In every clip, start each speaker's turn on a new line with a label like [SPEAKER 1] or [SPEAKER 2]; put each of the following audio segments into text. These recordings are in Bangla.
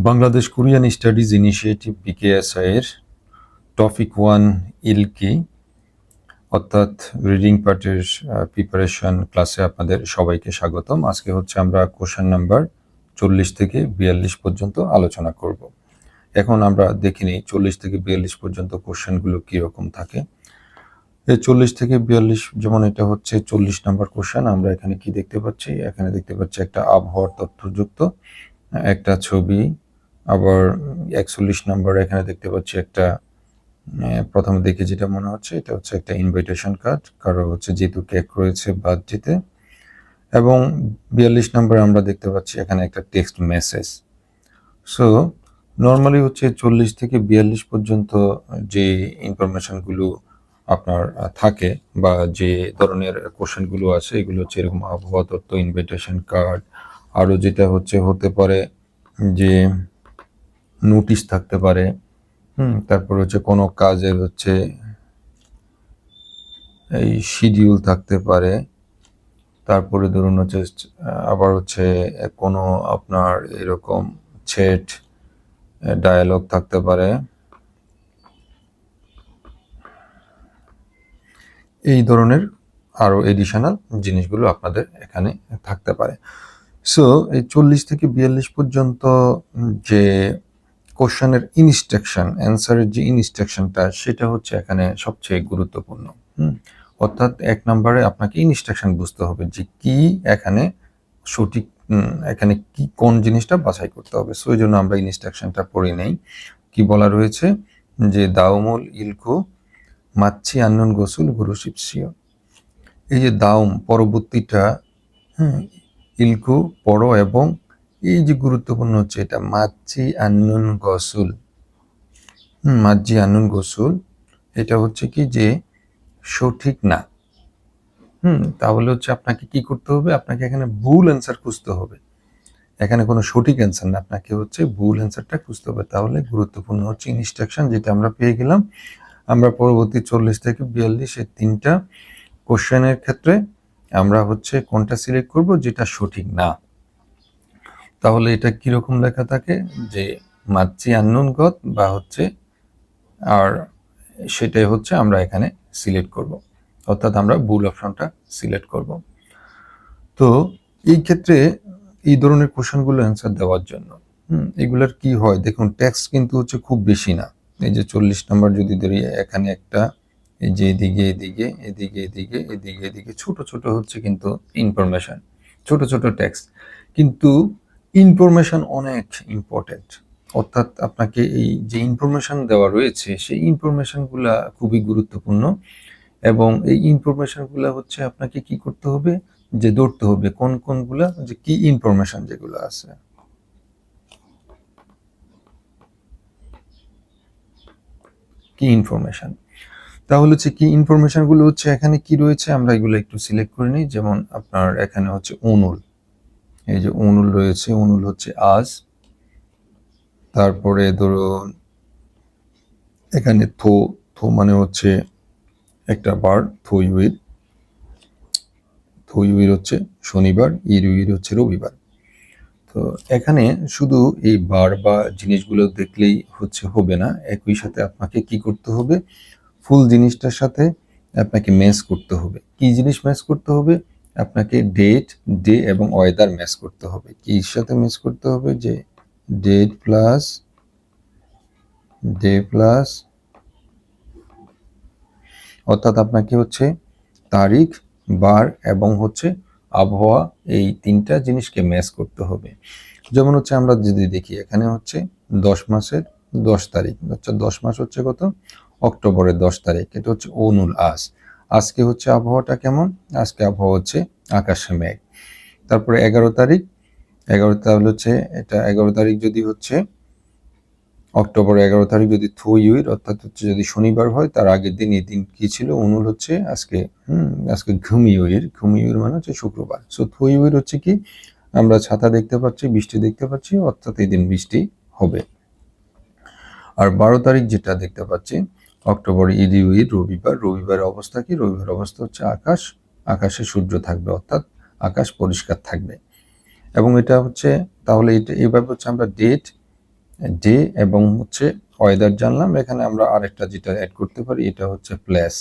[SPEAKER 1] বাংলাদেশ কোরিয়ান স্টাডিজ ইনিশিয়েটিভ বিকেএসআই এর টপিক 1 ইলকি অর্থাৎ রিডিং পার্টের প্রিপারেশন ক্লাসে আপনাদের সবাইকে স্বাগতম। আজকে হচ্ছে আমরা কোশ্চেন নাম্বার 40 থেকে 42 পর্যন্ত আলোচনা করব। এখন আমরা দেখে নিই 40 থেকে 42 পর্যন্ত কোশ্চেনগুলো কীরকম থাকে। এই 40 থেকে 42 যেমন এটা হচ্ছে 40 নাম্বার কোশ্চেন। আমরা এখানে কি দেখতে পাচ্ছি? এখানে দেখতে পাচ্ছি একটা আবহাওয়ার তথ্যযুক্ত একটা ছবি। আবার 41 নাম্বার এখানে দেখতে পাচ্ছি একটা প্রথমে দেখে যেটা মনে হচ্ছে এটা হচ্ছে একটা ইনভাইটেশন কার্ড, কারো হচ্ছে যেহেতু কেক রয়েছে বার্থডেতে। এবং 42 নাম্বার আমরা দেখতে পাচ্ছি এখানে একটা টেক্সট মেসেজ। সো নর্মালি হচ্ছে 40 থেকে 42 পর্যন্ত যে ইনফরমেশনগুলো আপনার থাকে বা যে ধরনের কোশ্চেনগুলো আছে এগুলো হচ্ছে এরকম আবহাওয়া তথ্য, ইনভাইটেশন কার্ড, আরও যেটা হচ্ছে হতে পারে যে নোটিশ থাকতে পারে, তারপর হচ্ছে কোনো কাজের হচ্ছে এই শিডিউল থাকতে পারে, তারপরে ধরুন হচ্ছে আবার হচ্ছে কোনো আপনার এরকম চ্যাট ডায়ালগ থাকতে পারে। এই ধরনের আরও এডিশনাল জিনিসগুলো আপনাদের এখানে থাকতে পারে। সো এই 40 থেকে 42 পর্যন্ত যে কোশ্চেনের ইনস্ট্রাকশন, অ্যান্সারের যে ইনস্ট্রাকশনটা সেটা হচ্ছে এখানে সবচেয়ে গুরুত্বপূর্ণ। অর্থাৎ 1 নম্বরে আপনাকে ইনস্ট্রাকশন বুঝতে হবে যে কি এখানে সঠিক, এখানে কি কোন জিনিসটা বাছাই করতে হবে। সো এই জন্য আমরা ইনস্ট্রাকশনটা পড়ে নেই। কি বলা রয়েছে যে দাউমুল ইলকু মাচ্ছি আন্নুন গোসুল গুরুশিপসিও। এই যে দাউম পরবর্তীটা, ইলকু পড়ো, এবং এই যে গুরুত্বপূর্ণ হচ্ছে এটা মাচ্ছি আন্নুন গসুল। মাজ্জি আন্নুন গোসুল এটা হচ্ছে কি যে সঠিক না। তাহলে হচ্ছে আপনাকে কি করতে হবে? আপনাকে এখানে ভুল অ্যান্সার খুঁজতে হবে। এখানে কোনো সঠিক অ্যান্সার না, আপনাকে হচ্ছে ভুল অ্যান্সারটা খুঁজতে হবে। তাহলে গুরুত্বপূর্ণ হচ্ছে ইনস্ট্রাকশন যেটা আমরা পেয়ে গেলাম। আমরা পরবর্তী 40 থেকে 42 এই 3টা কোশ্চেনের ক্ষেত্রে আমরা হচ্ছে কোনটা সিলেক্ট করব যেটা সঠিক না। তাহলে এটা কিরকম লেখা থাকে যে মাচ্ছি আন্নুন গত বা হচ্ছে, আর সেটাই হচ্ছে আমরা এখানে সিলেক্ট করব, অর্থাৎ আমরা ভুল অপশনটা সিলেক্ট করব। তো এই ক্ষেত্রে এই ধরনের কোশ্চেনগুলো অ্যান্সার দেওয়ার জন্য এগুলার কি হয় দেখুন, টেক্সট কিন্তু হচ্ছে খুব বেশি না। এই যে 40 নম্বর যদি ধরি, এখানে একটা, এই যে এদিকে এদিকে এদিকে এদিকে এদিকে এদিকে ছোট ছোট হচ্ছে কিন্তু ইনফরমেশন, ছোট ছোট টেক্সট, কিন্তু ইনফরমেশন অনেক ইম্পর্টেন্ট। অর্থাৎ আপনাকে এই যে ইনফরমেশন দেওয়া রয়েছে সেই ইনফরমেশনগুলা খুবই গুরুত্বপূর্ণ, এবং এই ইনফরমেশনগুলো হচ্ছে আপনাকে কি করতে হবে যে ধরতে হবে কোনগুলা যে কি ইনফরমেশন যেগুলো আছে। কি ইনফরমেশন, তাহলে হচ্ছে কি ইনফরমেশনগুলো হচ্ছে এখানে কি রয়েছে আমরা এগুলো একটু সিলেক্ট করে নিই। যেমন আপনার এখানে হচ্ছে অনুল, এই যে অনুল রয়েছে, অনুল হচ্ছে আজ। তারপরে ধরুন এখানে থো, থো মানে হচ্ছে একটা বার, থইউইর, থইউইর হচ্ছে শনিবার, ইরুইর হচ্ছে রবিবার। তো এখানে শুধু এই বার বা জিনিসগুলো দেখলেই হচ্ছে হবে না, একই সাথে আপনাকে কি করতে হবে, ফুল জিনিসটার সাথে আপনাকে ম্যাচ করতে হবে। কি জিনিস ম্যাচ করতে হবে? আপনাকে ডেট, ডে এবং ওয়েদার ম্যাচ করতে হবে। কির সাথে ম্যাচ করতে হবে? যে ডেট প্লাস ডে প্লাস, অর্থাৎ আপনাকে হচ্ছে তারিখ, বার এবং হচ্ছে আবহাওয়া, এই 3টা জিনিসকে ম্যাচ করতে হবে। যেমন হচ্ছে আমরা যদি দেখি এখানে হচ্ছে 10 মাসের 10 তারিখ, আচ্ছা 10 মাস হচ্ছে কত? অক্টোবরের 10 তারিখ। এটা হচ্ছে অনুল আজ। আজকে হচ্ছে আবহাওয়াটা কেমন? আজকে আবহাওয়া হচ্ছে আকাশে মেঘ। তারপরে 11 তারিখ, 11 তাহলে হচ্ছে এটা 11 তারিখ যদি হচ্ছে অক্টোবর 11 তারিখ যদি থুইউইর, অর্থাৎ হচ্ছে যদি শনিবার হয় তার আগের দিন, এই দিন কি ছিল? অনুল হচ্ছে আজকে, আজকে ঘুমিউইর, ঘুমিউইর মানে হচ্ছে শুক্রবার। সো থুইউইর হচ্ছে কি, আমরা ছাতা দেখতে পাচ্ছি, বৃষ্টি দেখতে পাচ্ছি, অর্থাৎ এই দিন বৃষ্টি হবে। আর 12 তারিখ যেটা দেখতে পাচ্ছি অক্টোবর ইরিউইর, রবিবার, রবিবারের অবস্থা কি? রবিবার অবস্থা হচ্ছে আকাশ, আকাশে সূর্য থাকবে, অর্থাৎ আকাশ পরিষ্কার থাকবে। এবং এটা হচ্ছে তাহলে এটা এইভাবে হচ্ছে আমরা ডেট, ডে এবং হচ্ছে ওয়েদার জানলাম। এখানে আমরা আরেকটা যেটা অ্যাড করতে পারি, এটা হচ্ছে প্লেস,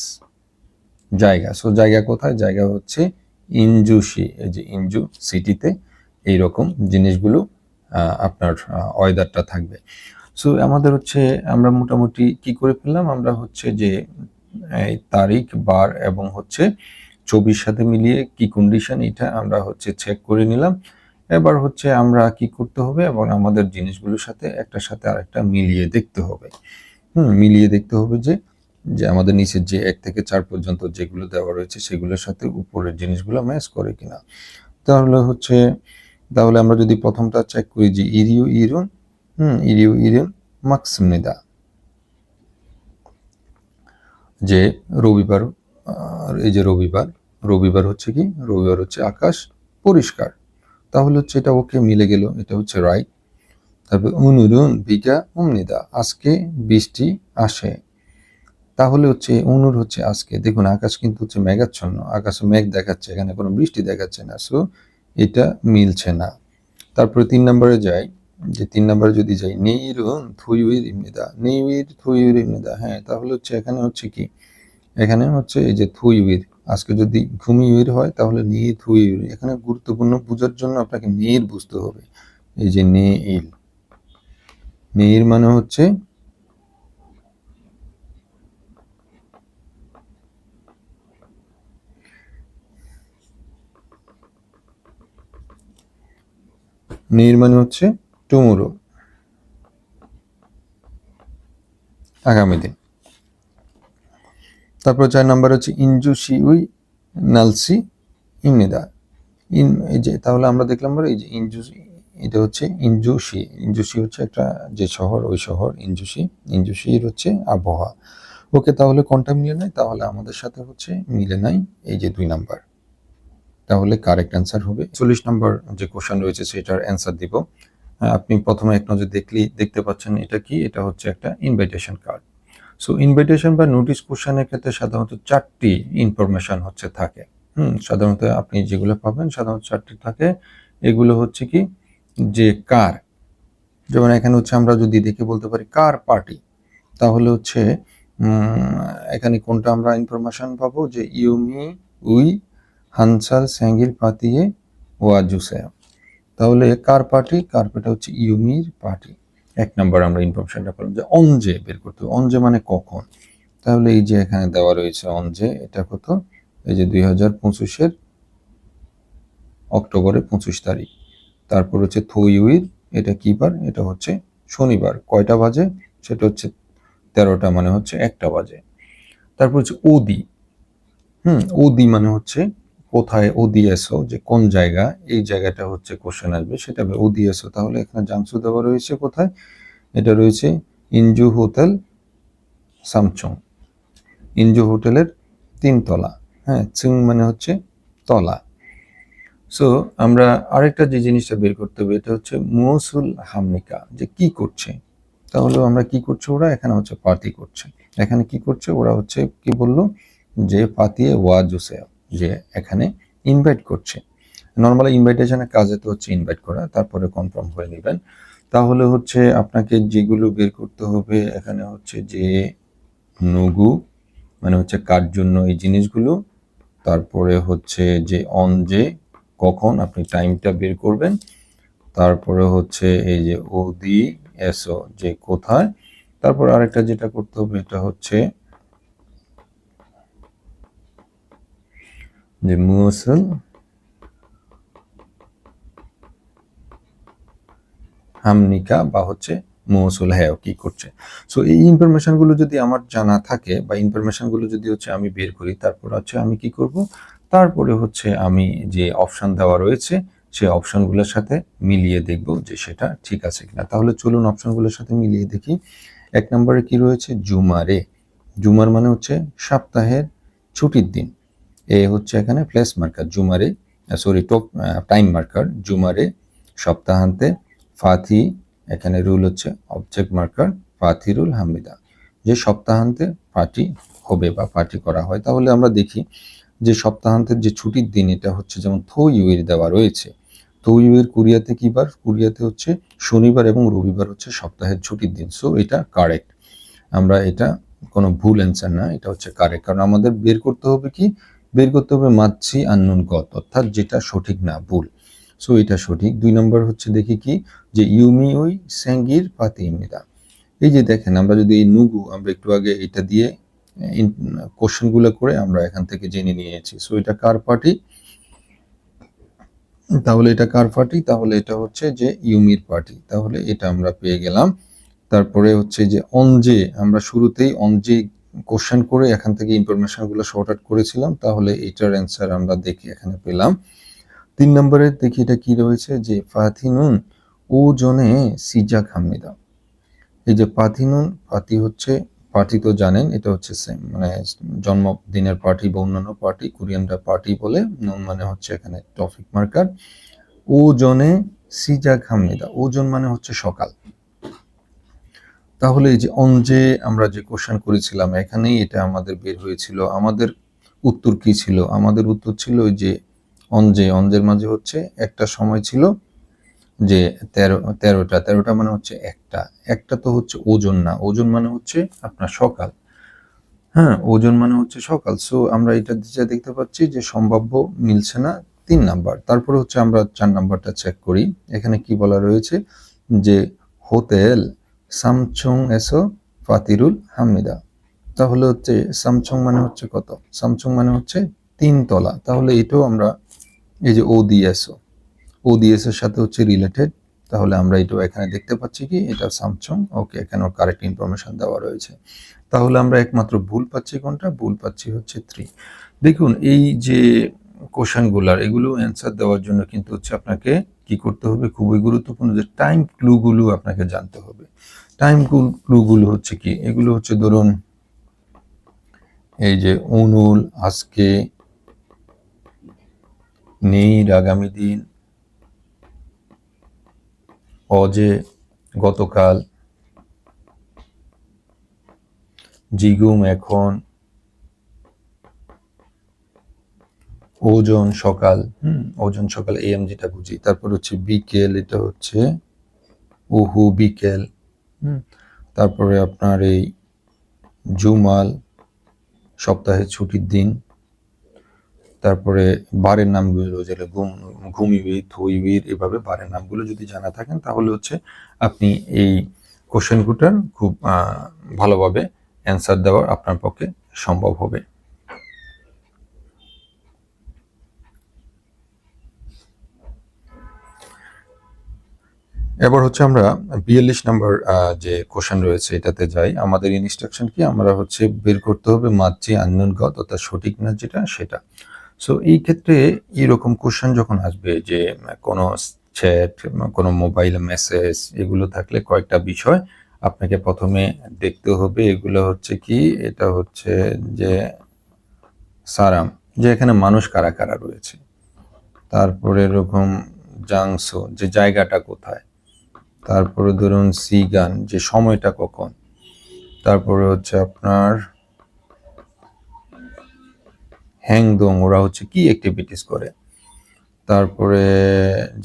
[SPEAKER 1] জায়গা। সো জায়গা কোথায়? জায়গা হচ্ছে ইনজুশি, এই যে ইনজু সিটিতে এইরকম জিনিসগুলো আপনার ওয়েদারটা থাকবে। সো আমাদের হচ্ছে আমরা মোটামুটি কি করে ফেললাম, আমরা হচ্ছে যে এই তারিখ, বার এবং হচ্ছে ছবির সাথে মিলিয়ে কি কন্ডিশন এটা আমরা হচ্ছে চেক করে নিলাম। এবার হচ্ছে আমরা কি করতে হবে, এবং আমাদের জিনিসগুলোর সাথে একটার সাথে আরেকটা মিলিয়ে দেখতে হবে। মিলিয়ে দেখতে হবে যে যে আমাদের নিচের যে 1 থেকে 4 পর্যন্ত যেগুলো দেওয়া রয়েছে সেগুলোর সাথে উপরের জিনিসগুলো ম্যাচ করে কিনা। তাহলে আমরা যদি প্রথমটা চেক করি যে ইরিও ইরুন ইরিও ইরুন মাক্সিমনিদা, যে রবিবার, এই যে রবিবার হচ্ছে কি, রবিবার হচ্ছে আকাশ পরিষ্কার, তাহলে হচ্ছে এটা ওকে মিলে গেল, এটা হচ্ছে রাইট। তারপর অনুরুন বিগা উমনিদা, আজকে বৃষ্টি আসে, তাহলে হচ্ছে অনুর হচ্ছে আজকে। দেখুন আকাশ কিন্তু হচ্ছে মেঘাচ্ছন্ন, আকাশে মেঘ দেখাচ্ছে, এখানে কোনো বৃষ্টি দেখাচ্ছে না, সো এটা মিলছে না। তারপরে 3 নম্বরে যাই, যে 3 নম্বরে যদি যাই নেইরুন থুইউইর ইমনিদা, নেইউইর থুইউইর ইমনিদা, হ্যাঁ তাহলে হচ্ছে এখানে হচ্ছে কি, এখানে হচ্ছে এই যে থুইউইর, আজকে যদি ঘুমিউইর হয় তাহলে নি থুইউইর, এখানে গুরুত্বপূর্ণ বোঝার জন্য আপনাকে নেইর বুঝতে হবে। এই যে নেইল, নেইর মানে হচ্ছে টুমোরো, আগামী দিন। তারপর 4 নাম্বার হচ্ছে ইনজুসি উই নালসি ইমনিদা, এই যে তাহলে আমরা দেখলাম এই যে ইনজুসি, এটা হচ্ছে ইনজুসি, ইনজুসি হচ্ছে একটা যে শহর, ওই শহর ইনজুসির হচ্ছে আবহাওয়া। ওকে, তাহলে কোনটা মিলে নাই? তাহলে আমাদের সাথে হচ্ছে মিলে নাই এই যে 2 নাম্বার, তাহলে কারেক্ট অ্যান্সার হবে। 40 নম্বর যে কোশ্চেন রয়েছে সেটার অ্যান্সার দিব। আপনি প্রথমে এক নজর দেখতে পাচ্ছেন এটা কি, এটা হচ্ছে একটা ইনভাইটেশন কার্ড। সো ইনভাইটেশন বা নোটিশ কোশ্চেনের ক্ষেত্রে সাধারণত 4টি ইনফরমেশন হচ্ছে থাকে। সাধারণত আপনি যেগুলো পাবেন সাধারণত 4টি থাকে। এগুলো হচ্ছে কি, যে কার, যেমন এখানে হচ্ছে আমরা যদি দেখে বলতে পারি কার পার্টি, তাহলে হচ্ছে এখানে কোনটা আমরা ইনফরমেশন পাবো, যে ইউমি উই হানসাল স্যাঙ্গির পাতিয়ে ওয়াজুসে, তাহলে কার পার্টি, কার পার্টি হচ্ছে ইউমির পার্টি। 1 নাম্বার আমরা ইনফরমেশনটা পেলাম। যে অনজে বের করতে হবে, অনজে মানে কখন, তাহলে এই যে এখানে দেওয়া রয়েছে অনজে, এটা কত, এই যে 2025-এর অক্টোবরের 25 তারিখ। তারপর হচ্ছে থুইউইর, এটা কি বার, এটা হচ্ছে শনিবার, কয়টা বাজে, সেটা হচ্ছে 13টা, মানে হচ্ছে 1টা বাজে। তারপর হচ্ছে ওদি, ওদি মানে হচ্ছে কোথায়, ওদিএসও যে কোন জায়গা, এই জায়গাটা হচ্ছে কোশ্চেন আসবে, সেটা হবে ওদিএসও। তাহলে এখানে জাংসু দেওয়া রয়েছে কোথায়, এটা রয়েছে ইনজু হোটেল সামচং, ইনজু হোটেলের 3 তলা, চিং মানে হচ্ছে তলা। সো আমরা আরেকটা যে জিনিসটা বের করতে হবে, এটা হচ্ছে মৌসুল হামনিকা, যে কি করছে, তাহলে আমরা কি করছে, ওরা এখানে হচ্ছে পার্টি করছে, এখানে কি করছে ওরা, হচ্ছে কি বললো, যে পাতিয়ে ওয়াজুসে, যে এখানে ইনভাইট করছে। নর্মালি ইনভাইটেশনের কাজে তো হচ্ছে ইনভাইট করা, তারপরে কনফার্ম হয়ে নেবেন। তাহলে হচ্ছে আপনাকে যেগুলো বের করতে হবে, এখানে হচ্ছে যে নুগু মানে হচ্ছে কার জন্য এই জিনিসগুলো, তারপরে হচ্ছে যে অন, যে কখন আপনি টাইমটা বের করবেন, তারপরে হচ্ছে এই যে ওদি এসও যে কোথায়, তারপর আরেকটা যেটা করতে হবে এটা হচ্ছে যে মুসল হামনিকা বা হচ্ছে মৌসুল হ্যাঁ কি করছে। সো এই ইনফরমেশনগুলো যদি আমার জানা থাকে বা ইনফরমেশনগুলো যদি হচ্ছে আমি বের করি, তারপর হচ্ছে আমি কি করব, তারপরে হচ্ছে আমি যে অপশন দেওয়া রয়েছে সেই অপশনগুলোর সাথে মিলিয়ে দেখব যে সেটা ঠিক আছে কিনা। তাহলে চলুন অপশনগুলোর সাথে মিলিয়ে দেখি। 1 নম্বরে কি রয়েছে, জুমারে, জুমার মানে হচ্ছে সপ্তাহের ছুটির দিন, এ হচ্ছে এখানে প্লেস মার্কার, জুমারে সরি টাইম মার্কার, জুমারে সপ্তাহান্তে, ফাথি এখানে রুল হচ্ছে অবজেক্ট মার্কার, ফাথিরুল হামিদা, যে সপ্তাহান্তে পার্টি হবে বা পার্টি করা হয়। তাহলে আমরা দেখি যে সপ্তাহান্তের যে ছুটির দিন এটা হচ্ছে যেমন থুইউইর দেওয়া রয়েছে, তৈবের কোরিয়াতে কি বার? কোরিয়াতে হচ্ছে শনিবার এবং রবিবার হচ্ছে সপ্তাহের ছুটির দিন। সো এটা কারেক্ট, আমরা এটা কোনো ভুল অ্যান্সার না, এটা হচ্ছে কারেক্ট। কারণ আমাদের বের করতে হবে কি, বের করতে হবে মাতসি আন্নুন গত, অর্থাৎ যেটা সঠিক না, ভুল। সো এটা সঠিক। 2 নম্বর হচ্ছে দেখি কি, যে ইউমি ওই স্যাঙ্গির পাতিমিদা। এই যে দেখেন, আমরা যদি এই নুগু আমরা একটু আগে এটা দিয়ে কোশ্চেনগুলো করে আমরা এখান থেকে জেনে নিয়েছি। সো এটা কার পার্টি? তাহলে এটা কার পার্টি? তাহলে এটা হচ্ছে যে ইউমির পার্টি। তাহলে এটা আমরা পেয়ে গেলাম। তারপরে হচ্ছে যে অনজে, আমরা শুরুতেই অনজে কোশ্চেন করে এখান থেকে ইনফরমেশনগুলো শর্ট আউট করেছিলাম। তাহলে এটার অ্যান্সার আমরা দেখি এখানে পেলাম। 3 নম্বরে দেখি এটা কি রয়েছে, যে ফাথিনুন ও জনে সিজাক হামিদা। এই যে পাথিনুন, পাতি হচ্ছে, পার্টি তো জানেন এটা হচ্ছে সেম, মানে জন্মদিনের পার্টি বা অন্যান্য পার্টি কোরিয়ানরা পার্টি বলে। নুন মানে হচ্ছে এখানে টপিক মার্কার। ও জনে সিজাক হামিদা, ওজন মানে হচ্ছে সকাল। তাহলে এই যে অনজে আমরা যে কোশ্চেন করেছিলাম এখানেই এটা আমাদের বের হয়েছিল। আমাদের উত্তর কি ছিল? আমাদের উত্তর ছিল ওই যে অনজে, অনজের মাঝে হচ্ছে একটা সময় ছিল যে 13টা মানে হচ্ছে একটা তো হচ্ছে ওজন না, ওজন মানে হচ্ছে আপনার সকাল। হ্যাঁ, ওজন মানে হচ্ছে সকাল। সো আমরা এটা দেখতে পাচ্ছি যে সম্ভাব্য মিলছে না 3 নাম্বার। তারপরে হচ্ছে আমরা 4 নাম্বারটা চেক করি। এখানে কি বলা রয়েছে, যে হোটেল সামচং এসো ফাতিরুল হামিদা। তাহলে হচ্ছে সামচং মানে হচ্ছে কত? সামচং মানে হচ্ছে 3 তলা। তাহলে এটাও আমরা এই যে ওডিএস এর সাথে হচ্ছে রিলেটেড। তাহলে আমরা এটাও এখানে দেখতে পাচ্ছি কি, এটা সামসুং। ওকে, এখানেও কারেক্ট ইনফরমেশন দেওয়া রয়েছে। তাহলে আমরা একমাত্র ভুল পাচ্ছি কোনটা? ভুল পাচ্ছি হচ্ছে 3। দেখুন এই যে কোশ্চেনগুলার এগুলো অ্যান্সার দেওয়ার জন্য কিন্তু হচ্ছে আপনাকে কি করতে হবে, খুবই গুরুত্বপূর্ণ, যে টাইম ক্লুগুলো আপনাকে জানতে হবে। টাইম ক্লুগুলো হচ্ছে কি, এগুলো হচ্ছে ধরুন এই যে অনুল আজকে, নেই আগামী দিন, অজে গতকাল, জিগুম এখন, ওজন সকাল, ওজন সকাল এম যেটা বুঝি। তারপর হচ্ছে বিকেল, এটা হচ্ছে ওহু বিকেল। তারপরে আপনার এই জুমাল সপ্তাহের ছুটির দিন। তারপরে বারের নামগুলো যেটা ঘুমিবির, থইবির, এভাবে বারের নামগুলো যদি জানা থাকেন তাহলে হচ্ছে আপনি এই কোশ্চেনগুলোর খুব ভালোভাবে অ্যান্সার দেওয়া আপনার পক্ষে সম্ভব হবে। এবার হচ্ছে আমরা 42 নম্বর যে কোশ্চেন রয়েছে এটাতে যাই। আমাদের ইনস্ট্রাকশন কি, আমরা হচ্ছে বের করতে হবে মাঝে আননোন গত, অর্থাৎ সঠিক না যেটা সেটা। সো এই ক্ষেত্রে এরকম কোশ্চেন যখন আসবে, যে কোনো চ্যাট, কোনো মোবাইল মেসেজ, এগুলো থাকলে কয়েকটা বিষয় আপনাকে প্রথমে দেখতে হবে। এগুলো হচ্ছে কি, এটা হচ্ছে যে সারাম, যে এখানে মানুষ কারা কারা রয়েছে। তারপরে এরকম জাংসো, যে জায়গাটা কোথায়। তারপরে ধরুন সিগান, যে সময়টা কখন। তারপরে হচ্ছে আপনার হ্যাংদং, ওরা হচ্ছে কি অ্যাক্টিভিটিস করে। তারপরে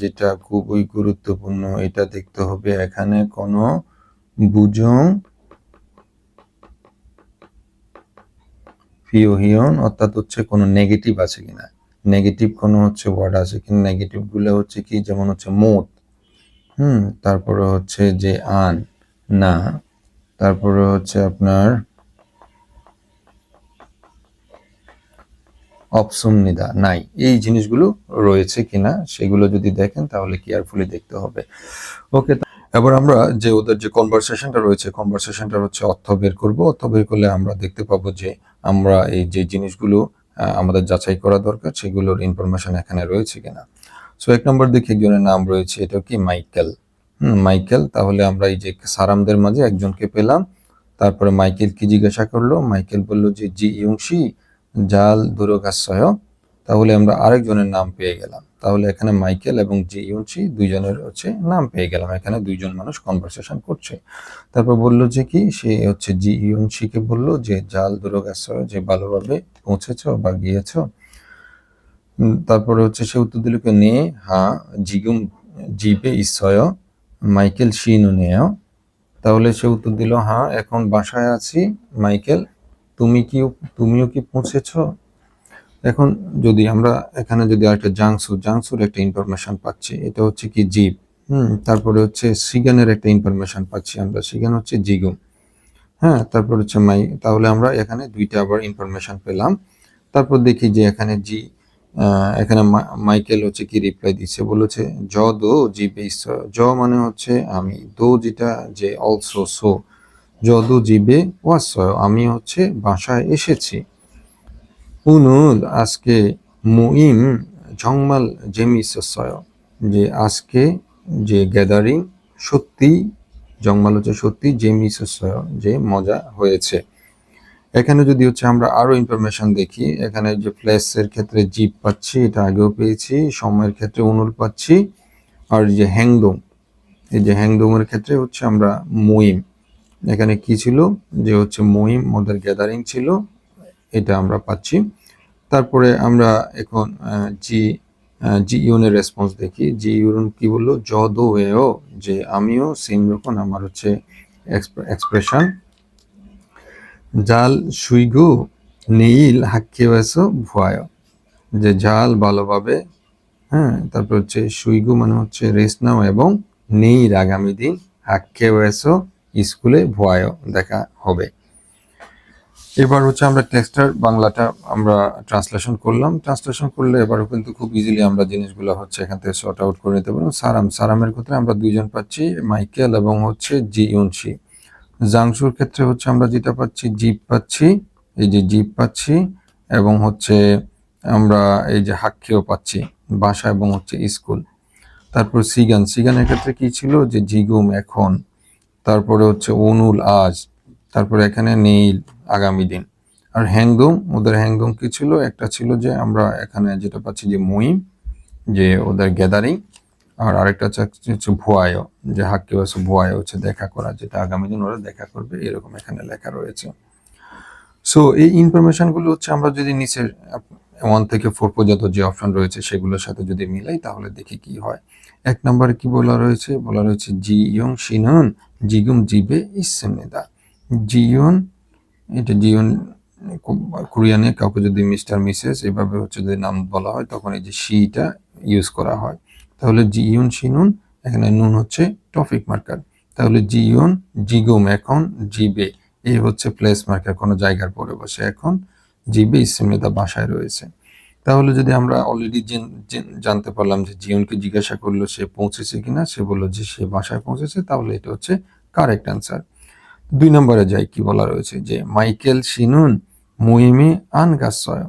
[SPEAKER 1] যেটা খুবই গুরুত্বপূর্ণ, এটা দেখতে হবে এখানে কোনো বুজং ফিওহিয়ন, অর্থাৎ হচ্ছে কোনো নেগেটিভ আছে কিনা, নেগেটিভ কোনো হচ্ছে ওয়ার্ড আছে কিনা। নেগেটিভ গুলো হচ্ছে কি, যেমন হচ্ছে মোত, তারপরে হচ্ছে যে আন, না, তারপরে হচ্ছে আপনার অপসুমনিদা, নাই। এই জিনিসগুলো রয়েছে কিনা সেগুলো যদি দেখেন তাহলে কেয়ারফুলি দেখতে হবে। ওকে, এবার আমরা যে ওদের যে কনভারসেশনটা রয়েছে, কনভারসেশনটার হচ্ছে অর্থ বের করব। অর্থ বের করলে আমরা দেখতে পাবো যে আমরা এই যে জিনিসগুলো আমাদের যাচাই করা দরকার সেগুলোর ইনফরমেশন এখানে রয়েছে কিনা। সো 1 নম্বর দেখি একজনের নাম রয়েছে, এটা কি মাইকেল। মাইকেল, তাহলে আমরা এই যে সারামদের মাঝে একজনকে পেলাম। তারপরে মাইকেল কি জিজ্ঞাসা করলো, মাইকেল বলল যে জি ইয়ংশি জাল দুরগাসয়। তাহলে আমরা আরেকজনের নাম পেয়ে গেলাম। তাহলে এখানে মাইকেল এবং জি ইয়ংশি দুইজনের হচ্ছে নাম পেয়ে গেলাম। এখানে দুইজন মানুষ কনভারসেশন করছে। তারপর বললো যে কি, সে হচ্ছে জি ইয়ংশিকে বললো যে জাল দুরগাসয়, যে ভালোভাবে পৌঁছেছ বা গিয়েছ। তারপরে হচ্ছে সে উত্তর দিল কি নে হা জিগুম জিবে ইসয় মাইকেল শিনুনেয়। তাহলে সে উত্তর দিল হ্যাঁ এখন বাসায় আছি মাইকেল, তুমিও কি পৌঁছেছ? এখন যদি আমরা এখানে যদি আরেকটা জাংসুর একটা ইনফরমেশন পাচ্ছি, এটা হচ্ছে কি জিপ। তারপরে হচ্ছে সিগানের একটা ইনফরমেশন পাচ্ছি আমরা, সিগান হচ্ছে জিগুম। হ্যাঁ, তারপর হচ্ছে তাহলে আমরা এখানে দুইটা আবার ইনফরমেশন পেলাম। তারপর দেখি যে এখানে এখানে মাইকেল হচ্ছে কি রিপ্লাই দিচ্ছে, বলেছে জ দো জিবে জ মানে হচ্ছে আমি, দো যেটা যে অলসো, সো জ দো জিবে ওয়াসয় আমি হচ্ছে বাসায় এসেছি। উনুল আজকে মুইম 정말 재미있었어요, যে আজকে যে গ্যাদারিং সত্যি, জংমাল হচ্ছে সত্যি, 재미있었어요 যে মজা হয়েছে। এখানে যদি হচ্ছে আমরা আরো ইনফরমেশন দেখি, এখানে যে প্লেসের ক্ষেত্রে জিপ পাচ্ছি, এটা আগেও পেয়েছি। সময়ের ক্ষেত্রে উনুল পাচ্ছি। আর যে হ্যাংদং, এই যে হ্যাংদংয়ের ক্ষেত্রে হচ্ছে আমরা মুইম, এখানে কি ছিল যে হচ্ছে মুইম ওদের গ্যাদারিং ছিল, এটা আমরা পাচ্ছি। তারপরে আমরা এখন জি ইউনের রেসপন্স দেখি। জি ইউন কি বললো, জদো এও যে আমিও, সেম রকম আমার হচ্ছে এক্সপ্রেশন। জাল সুইগু নেইল হাক্কেওয়েসো ভুয়ায়, যে জাল ভালোভাবে, হ্যাঁ, তারপর হচ্ছে সুইগু মানে হচ্ছে রেস্ট নাও, এবং নেইল আগামী দিন, হাক্কেওয়েসো স্কুলে ভুয়ায় দেখা হবে। এবার হচ্ছে আমরা টেক্সটার বাংলাটা আমরা ট্রান্সলেশন করলাম। ট্রান্সলেশন করলে এবারও কিন্তু খুব ইজিলি আমরা জিনিসগুলো হচ্ছে এখান থেকে সর্ট আউট করে নিতে পারবো। সারামের ক্ষেত্রে আমরা দুইজন পাচ্ছি, মাইকেল এবং হচ্ছে জি ইউনশি। জাংশুর ক্ষেত্রে হচ্ছে আমরা যেটা পাচ্ছি, জিপ পাচ্ছি, এই যে জিপ পাচ্ছি, এবং হচ্ছে আমরা এই যে হাক্কেও পাচ্ছি, বাসা এবং হচ্ছে স্কুল। তারপর সিগানের ক্ষেত্রে কি ছিল, যে জিগুম এখন, তারপরে হচ্ছে অনুল আজ, তারপরে এখানে নেইল আগামী দিন। আর হ্যাংদং, ওদের হ্যাংদং কি ছিল, একটা ছিল যে আমরা এখানে যেটা পাচ্ছি যে মুইম, যে ওদের গ্যাদারিং। আর আরেকটা হচ্ছে ভুয়ায়, যে হাক্কে বাসু ভুয়ায় হচ্ছে দেখা করা, যেটা আগামী দিন ওরা দেখা করবে, এরকম এখানে লেখা রয়েছে। সো এই ইনফরমেশনগুলো হচ্ছে আমরা যদি নিচের 1 থেকে 4 পর্যন্ত যে অপশন রয়েছে সেগুলোর সাথে যদি মিলাই, তাহলে দেখি কি হয়। 1 নম্বরে কি বলা রয়েছে, জি ইয়ং শিনন জিগুম জিবে ইসেমেদা। জিয়ন, এটা জিয়ন কোরিয়ানে কাউকে যদি মিস্টার মিসেস এভাবে হচ্ছে যদি নাম বলা হয়, তখন এই যে শিটা ইউজ করা হয়। তাহলে জিয়ন শিনুন, এখানে নুন হচ্ছে টপিক মার্কার। তাহলে জিয়ন জিগুম এখন, জিবে এই হচ্ছে প্লেস মার্কার, কোনো জায়গার পরে বসে, এখন জিবে ইসেমেদা বাসায় রয়েছে। তাহলে যদি আমরা অলরেডি জানতে পারলাম যে জিয়নকে জিজ্ঞাসা করলো সে পৌঁছেছে কিনা, সে বললো যে সে বাসায় পৌঁছেছে, তাহলে এটা হচ্ছে কারেক্ট অ্যান্সার। 2 নম্বরে যাই, কি বলা রয়েছে, যে মাইকেল শিনুন মুহিমে আন গাছয়।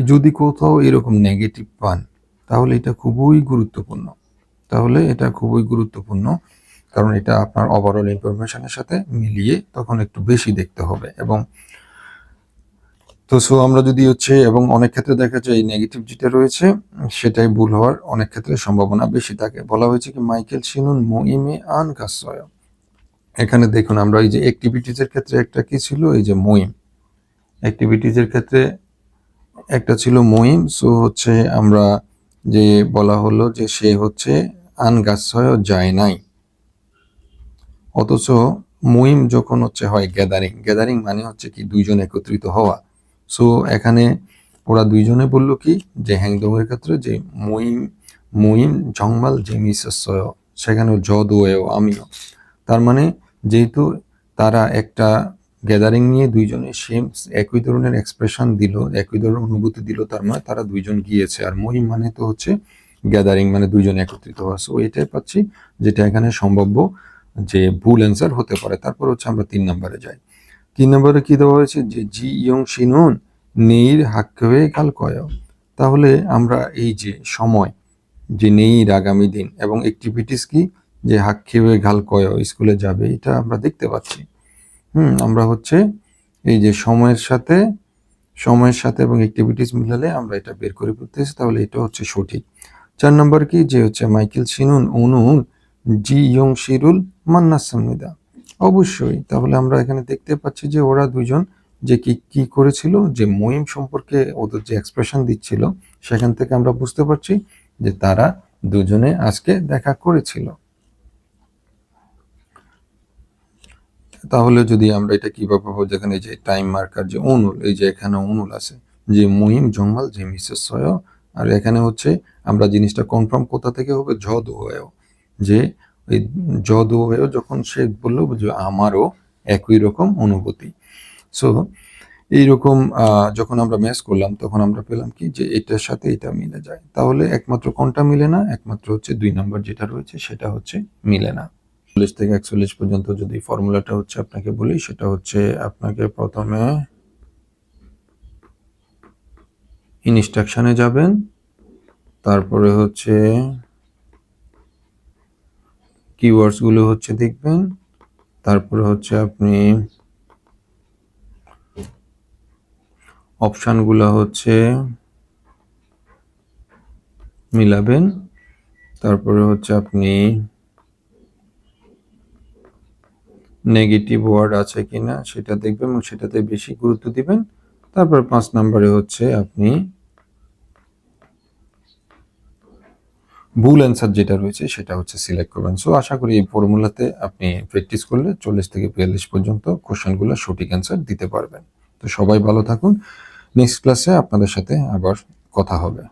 [SPEAKER 1] যদি কোথাও এরকম নেগেটিভ পান, তাহলে এটা খুবই গুরুত্বপূর্ণ, কারণ এটা আপনার ওভারঅল ইনফরমেশনের সাথে মিলিয়ে তখন একটু বেশি দেখতে হবে। এবং তো আমরা যদি হচ্ছে, এবং অনেক ক্ষেত্রে দেখা যায় এই নেগেটিভ যেটা রয়েছে সেটাই ভুল হওয়ার অনেক ক্ষেত্রে সম্ভাবনা বেশি থাকে। বলা হয়েছে কি মাইকেল শিনুন মুহিমে আন গাছয়। এখানে দেখুন আমরা এই যে অ্যাক্টিভিটিজের ক্ষেত্রে একটা কি ছিল, এই যে মুহিম, অ্যাক্টিভিটিজের ক্ষেত্রে একটা ছিল মুহিম। সো হচ্ছে আমরা যে বলা হলো যে সে হচ্ছে আন গাছয় যায় নাই, অথচ মুহিম যখন হচ্ছে হয় গ্যাদারিং মানে হচ্ছে কি দুইজন একত্রিত হওয়া। সো এখানে ওরা দুইজনে বললো কি, যে হ্যাংদংয়ের ক্ষেত্রে যে মুহিম জংমাল জেমিসয়, সেখানে জদোয়েও আমিও। তার মানে যেহেতু তারা একটা গ্যাদারিং নিয়ে দুইজনে সেম একই ধরনের এক্সপ্রেশন দিল, একই ধরনের অনুভূতি দিল, তার মানে তারা দুইজন গিয়েছে। আর মুহিম মানে তো হচ্ছে গ্যাদারিং মানে দুইজন একত্রিত হওয়া। সো এটাই পাচ্ছি যেটা এখানে সম্ভাব্য যে ভুল অ্যান্সার হতে পারে। তারপর হচ্ছে আমরা 3 নম্বরে যাই। 3 নম্বরে কি দেওয়া হয়েছে, যে জি ইয়ং শিনুন নেইর হাক্কে কাল কয়। তাহলে আমরা এই যে সময়, যে নেইর আগামী দিন, এবং অ্যাক্টিভিটিস কি, যে হাক্কে ঘাল কয় স্কুলে যাবে, এটা আমরা দেখতে পাচ্ছি। আমরা হচ্ছে এই যে সময়ের সাথে এবং অ্যাক্টিভিটিস মিলালে আমরা এটা বের করে ফেলতেছি, তাহলে এটা হচ্ছে সঠিক। 4 নম্বর কি, যে হচ্ছে মাইকেল শিনুন উনুন জি ইয়ং শিরুল মান্নাসামিদা। অবশ্যই, তাহলে আমরা এখানে দেখতে পাচ্ছি যে ওরা দুইজন যে কি কি করেছিল, যে মহিম সম্পর্কে ওদের যে এক্সপ্রেশন দিচ্ছিল সেখান থেকে আমরা বুঝতে পারছি যে তারা দুজনে আজকে দেখা করেছিল। তাহলে যদি আমরা এটা কিভাবে পাবো, যেখানে যে টাইম মার্কার যে অনুল, এই যে এখানে অনুল আছে যে মহিম জঙ্গল যে মিসেস সয়, আর এখানে হচ্ছে আমরা জিনিসটা কনফার্ম কোথা থেকে হবে, যদ হয়েও, যে ওই যদ হয়েও যখন সে বললো যে আমারও একই রকম অনুভূতি। সো এইরকম যখন আমরা ম্যাচ করলাম তখন আমরা পেলাম কি যে এটার সাথে এটা মিলে যায়। তাহলে একমাত্র কোনটা মিলে না, একমাত্র হচ্ছে 2 নাম্বার যেটা রয়েছে সেটা হচ্ছে মিলে না। 40 থেকে 41 পর্যন্ত যদি ফর্মুলাটা হচ্ছে আপনাকে বলি, সেটা হচ্ছে আপনাকে প্রথমে ইনস্ট্রাকশনে যাবেন, তারপরে হচ্ছে কিওয়ার্ডস গুলো হচ্ছে দেখবেন, তারপরে হচ্ছে আপনি অপশনগুলো হচ্ছে মিলাবেন, তারপরে হচ্ছে আপনি নেগেটিভ ওয়ার্ড আছে কিনা সেটা দেখবেন এবং সেটাতে বেশি গুরুত্ব দিবেন। তারপর 5 নম্বরে হচ্ছে আপনি ভুল অ্যান্সার যেটা রয়েছে সেটা হচ্ছে সিলেক্ট করবেন। সো আশা করি এই ফর্মুলাতে আপনি প্র্যাকটিস করলে 40 থেকে 42 পর্যন্ত কোশ্চেনগুলো সঠিক অ্যান্সার দিতে পারবেন। তো সবাই ভালো থাকুন। নেক্সট ক্লাসে আপনাদের সাথে আবার কথা হবে।